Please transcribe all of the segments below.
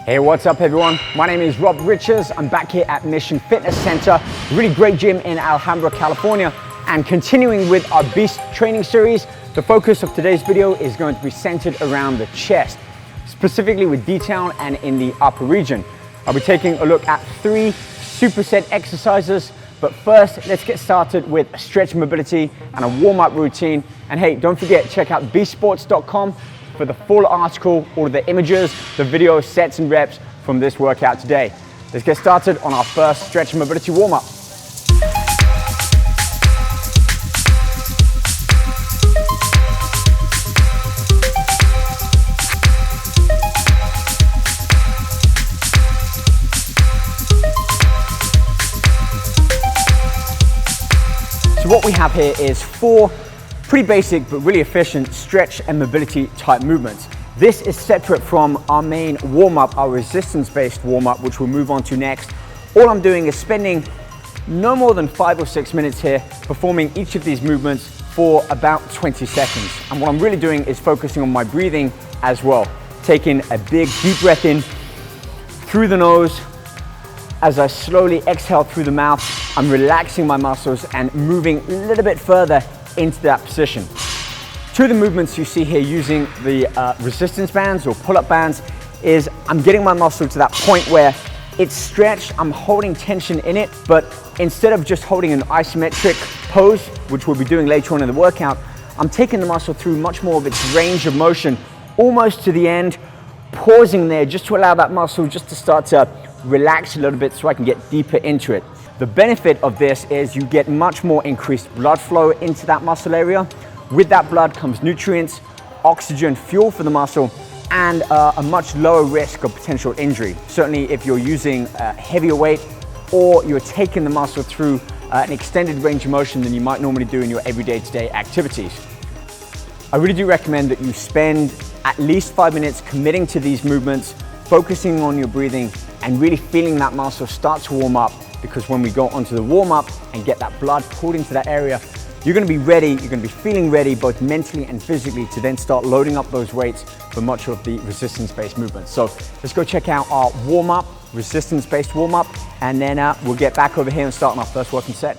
Hey, what's up everyone? My name is Rob Richards. I'm back here at Mission Fitness Center, a really great gym in Alhambra, California, and continuing with our Beast training series. The focus of today's video is going to be centered around the chest, specifically with detail and in the upper region. I'll be taking a look at 3 superset exercises, but first let's get started with stretch mobility and a warm-up routine. And hey, don't forget, check out beastsports.com for the full article, all of the images, the video, sets and reps from this workout today. Let's get started on our first stretch and mobility warm-up. So what we have here is 4 pretty basic but really efficient stretch and mobility type movements. This is separate from our main warm-up, our resistance-based warm-up, which we'll move on to next. All I'm doing is spending no more than 5 or 6 minutes here performing each of these movements for about 20 seconds. And what I'm really doing is focusing on my breathing as well. Taking a big deep breath in through the nose. As I slowly exhale through the mouth, I'm relaxing my muscles and moving a little bit further into that position. 2 of the movements you see here using the resistance bands or pull-up bands is I'm getting my muscle to that point where it's stretched, I'm holding tension in it, but instead of just holding an isometric pose, which we'll be doing later on in the workout, I'm taking the muscle through much more of its range of motion, almost to the end, pausing there just to allow that muscle just to start to relax a little bit so I can get deeper into it. The benefit of this is you get much more increased blood flow into that muscle area. With that blood comes nutrients, oxygen, fuel for the muscle, and a much lower risk of potential injury. Certainly if you're using heavier weight or you're taking the muscle through an extended range of motion than you might normally do in your everyday to-day activities. I really do recommend that you spend at least 5 minutes committing to these movements, focusing on your breathing and really feeling that muscle start to warm up, because when we go onto the warm-up and get that blood pulled into that area, you're going to be ready, you're going to be feeling ready both mentally and physically to then start loading up those weights for much of the resistance-based movements. So let's go check out our warm-up, resistance-based warm-up, and then we'll get back over here and start on our first working set.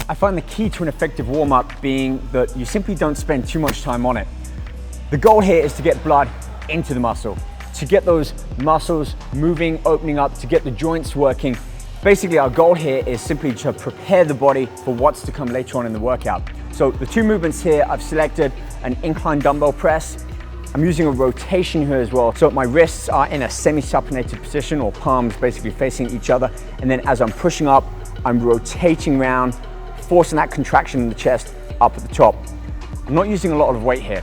I find the key to an effective warm-up being that you simply don't spend too much time on it. The goal here is to get blood into the muscle, to get those muscles moving, opening up, to get the joints working. Basically, our goal here is simply to prepare the body for what's to come later on in the workout. So the 2 movements here, I've selected an incline dumbbell press. I'm using a rotation here as well. So my wrists are in a semi-supinated position, or palms basically facing each other. And then as I'm pushing up, I'm rotating around, forcing that contraction in the chest up at the top. I'm not using a lot of weight here.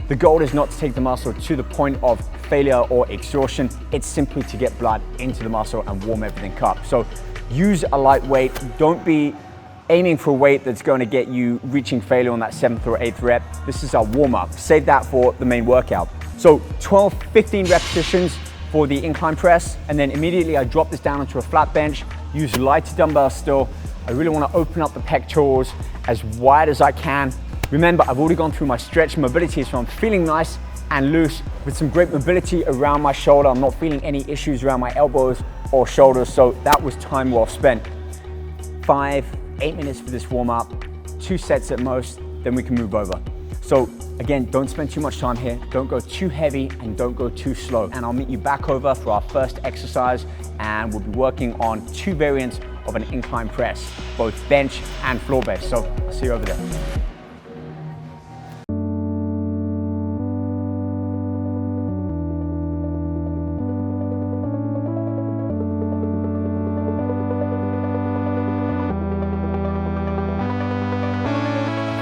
The goal is not to take the muscle to the point of failure or exhaustion. It's simply to get blood into the muscle and warm everything up. So use a light weight. Don't be aiming for a weight that's going to get you reaching failure on that 7th or 8th rep. This is our warm-up. Save that for the main workout. So 12, 15 repetitions for the incline press, and then immediately I drop this down onto a flat bench, use lighter dumbbells still. I really want to open up the pectorals as wide as I can. Remember, I've already gone through my stretch mobility, so I'm feeling nice and loose with some great mobility around my shoulder. I'm not feeling any issues around my elbows or shoulders, so that was time well spent. 5, 8 minutes for this warm up, 2 sets at most, then we can move over. So again, don't spend too much time here. Don't go too heavy and don't go too slow. And I'll meet you back over for our first exercise, and we'll be working on 2 variants of an incline press, both bench and floor based. So I'll see you over there.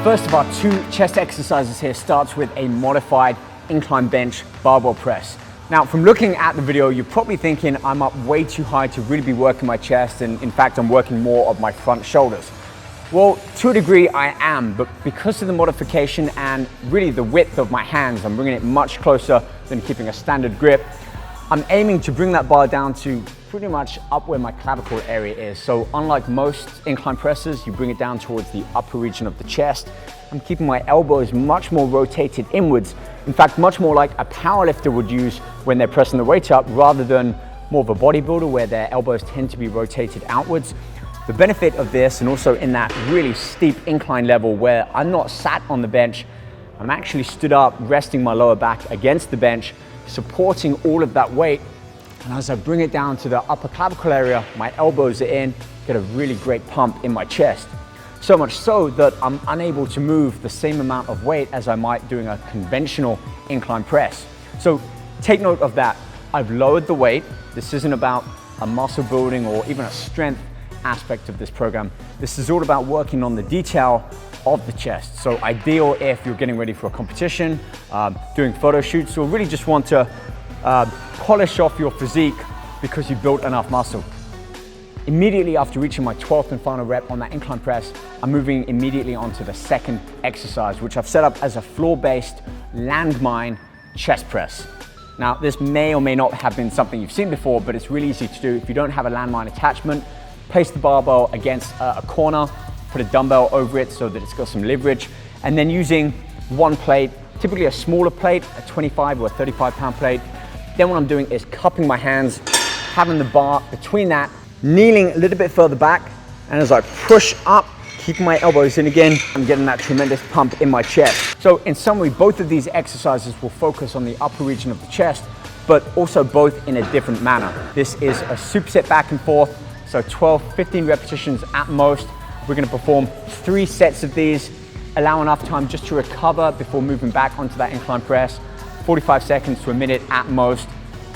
First of our 2 chest exercises here starts with a modified incline bench barbell press. Now, from looking at the video, you're probably thinking I'm up way too high to really be working my chest, and in fact, I'm working more of my front shoulders. Well, to a degree I am, but because of the modification and really the width of my hands, I'm bringing it much closer than keeping a standard grip. I'm aiming to bring that bar down to pretty much up where my clavicle area is. So unlike most incline presses, you bring it down towards the upper region of the chest. I'm keeping my elbows much more rotated inwards. In fact, much more like a powerlifter would use when they're pressing the weight up, rather than more of a bodybuilder where their elbows tend to be rotated outwards. The benefit of this, and also in that really steep incline level where I'm not sat on the bench, I'm actually stood up, resting my lower back against the bench, supporting all of that weight. And as I bring it down to the upper clavicle area, my elbows are in, get a really great pump in my chest. So much so that I'm unable to move the same amount of weight as I might doing a conventional incline press. So take note of that. I've lowered the weight. This isn't about a muscle building or even a strength aspect of this program. This is all about working on the detail of the chest. So ideal if you're getting ready for a competition, doing photo shoots, or really just want to polish off your physique because you built enough muscle. Immediately after reaching my 12th and final rep on that incline press, I'm moving immediately onto the second exercise, which I've set up as a floor-based landmine chest press. Now, this may or may not have been something you've seen before, but it's really easy to do. If you don't have a landmine attachment, place the barbell against a corner, put a dumbbell over it so that it's got some leverage, and then using one plate, typically a smaller plate, a 25 or a 35-pound plate. Then what I'm doing is cupping my hands, having the bar between that, kneeling a little bit further back, and as I push up, keeping my elbows in again, I'm getting that tremendous pump in my chest. So in summary, both of these exercises will focus on the upper region of the chest, but also both in a different manner. This is a superset back and forth, so 12, 15 repetitions at most. We're gonna perform 3 sets of these, allow enough time just to recover before moving back onto that incline press. 45 seconds to a minute at most.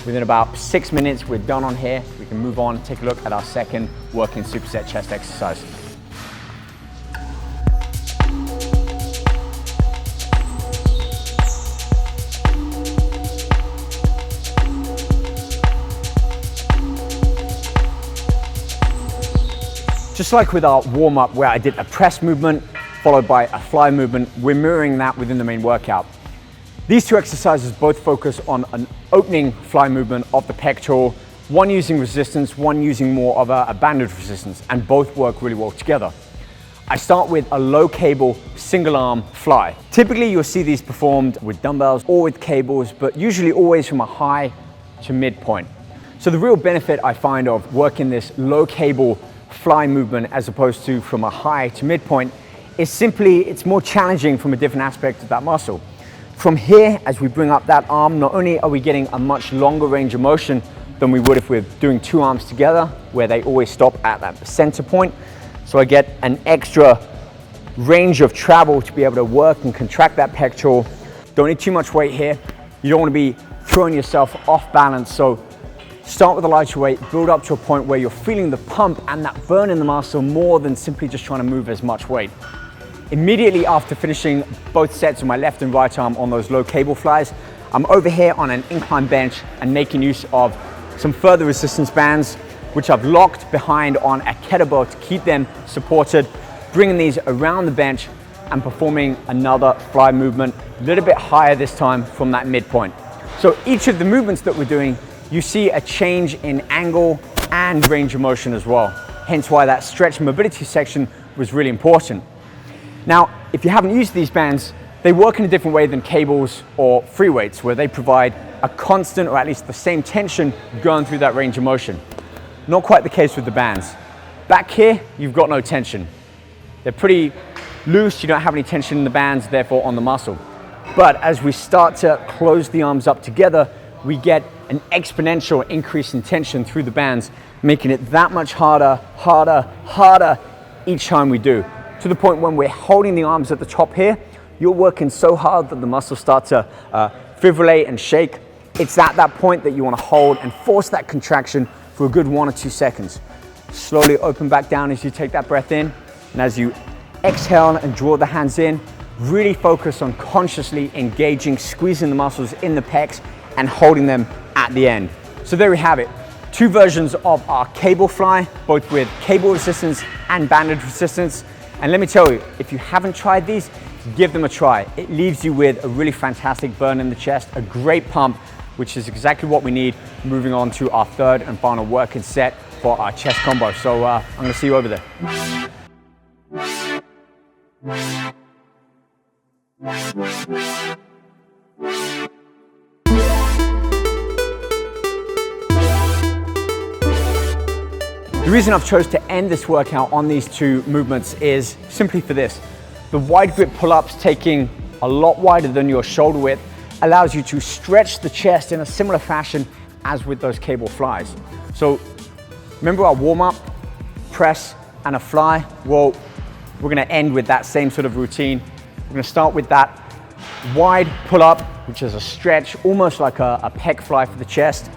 Within about 6 minutes, we're done on here. We can move on, take a look at our second working superset chest exercise. Just like with our warm-up where I did a press movement followed by a fly movement, we're mirroring that within the main workout. These 2 exercises both focus on an opening fly movement of the pectoral, one using resistance, one using more of a banded resistance, and both work really well together. I start with a low cable single arm fly. Typically you'll see these performed with dumbbells or with cables, but usually always from a high to midpoint. So the real benefit I find of working this low cable fly movement as opposed to from a high to midpoint is simply it's more challenging from a different aspect of that muscle. From here, as we bring up that arm, not only are we getting a much longer range of motion than we would if we're doing 2 arms together, where they always stop at that center point. So I get an extra range of travel to be able to work and contract that pectoral. Don't need too much weight here. You don't want to be throwing yourself off balance. So start with a lighter weight, build up to a point where you're feeling the pump and that burn in the muscle more than simply just trying to move as much weight. Immediately after finishing both sets of my left and right arm on those low cable flies, I'm over here on an incline bench and making use of some further resistance bands, which I've locked behind on a kettlebell to keep them supported, bringing these around the bench and performing another fly movement, a little bit higher this time from that midpoint. So each of the movements that we're doing, you see a change in angle and range of motion as well. Hence why that stretch mobility section was really important. Now, if you haven't used these bands, they work in a different way than cables or free weights, where they provide a constant or at least the same tension going through that range of motion. Not quite the case with the bands. Back here, you've got no tension. They're pretty loose, you don't have any tension in the bands, therefore on the muscle. But as we start to close the arms up together, we get an exponential increase in tension through the bands, making it that much harder each time we do. To the point when we're holding the arms at the top here, you're working so hard that the muscles start to fibrillate and shake. It's at that point that you want to hold and force that contraction for a good 1 or 2 seconds. Slowly open back down as you take that breath in, and as you exhale and draw the hands in, really focus on consciously engaging, squeezing the muscles in the pecs and holding them at the end. So there we have it. 2 versions of our cable fly, both with cable resistance and banded resistance. And let me tell you, if you haven't tried these, give them a try. It leaves you with a really fantastic burn in the chest, a great pump, which is exactly what we need moving on to our third and final working set for our chest combo. So I'm gonna see you over there. The reason I've chose to end this workout on these two movements is simply for this. The wide grip pull-ups, taking a lot wider than your shoulder width, allows you to stretch the chest in a similar fashion as with those cable flies. So remember our warm-up, press and a fly? Well, we're gonna end with that same sort of routine. We're gonna start with that wide pull-up, which is a stretch, almost like a pec fly for the chest.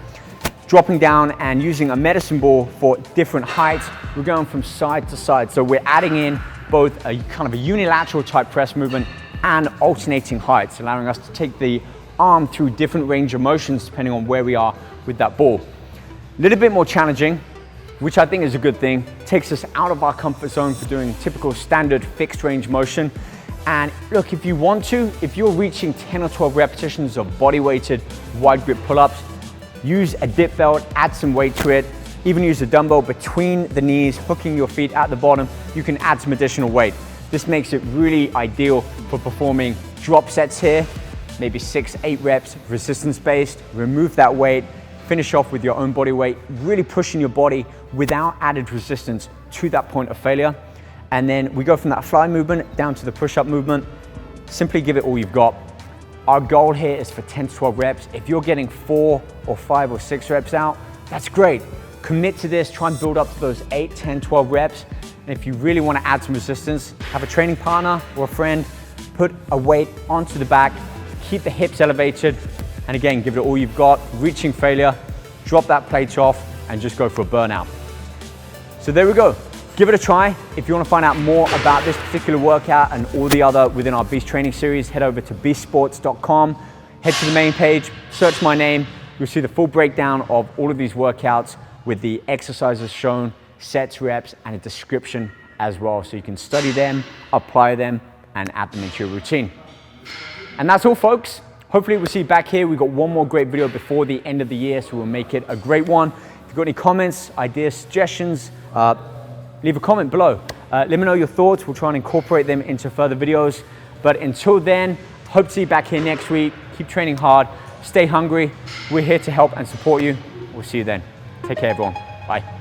Dropping down and using a medicine ball for different heights. We're going from side to side. So we're adding in both a kind of a unilateral type press movement and alternating heights, allowing us to take the arm through different range of motions depending on where we are with that ball. A little bit more challenging, which I think is a good thing. Takes us out of our comfort zone for doing typical standard fixed range motion. And look, if you want to, if you're reaching 10 or 12 repetitions of body weighted wide grip pull-ups, use a dip belt, add some weight to it, even use a dumbbell between the knees, hooking your feet at the bottom. You can add some additional weight. This makes it really ideal for performing drop sets here, maybe 6, 8 reps, resistance based, remove that weight, finish off with your own body weight, really pushing your body without added resistance to that point of failure. And then we go from that fly movement down to the push-up movement. Simply give it all you've got. Our goal here is for 10 to 12 reps. If you're getting 4 or 5 or 6 reps out, that's great. Commit to this, try and build up to those 8, 10, 12 reps. And if you really want to add some resistance, have a training partner or a friend, put a weight onto the back, keep the hips elevated, and again, give it all you've got, reaching failure, drop that plate off, and just go for a burnout. So there we go. Give it a try. If you want to find out more about this particular workout and all the other within our Beast training series, head over to beastsports.com, head to the main page, search my name. You'll see the full breakdown of all of these workouts with the exercises shown, sets, reps, and a description as well. So you can study them, apply them, and add them into your routine. And that's all, folks. Hopefully we'll see you back here. We've got one more great video before the end of the year, so we'll make it a great one. If you've got any comments, ideas, suggestions, leave a comment below. Let me know your thoughts. We'll try and incorporate them into further videos. But until then, hope to see you back here next week. Keep training hard. Stay hungry. We're here to help and support you. We'll see you then. Take care, everyone. Bye.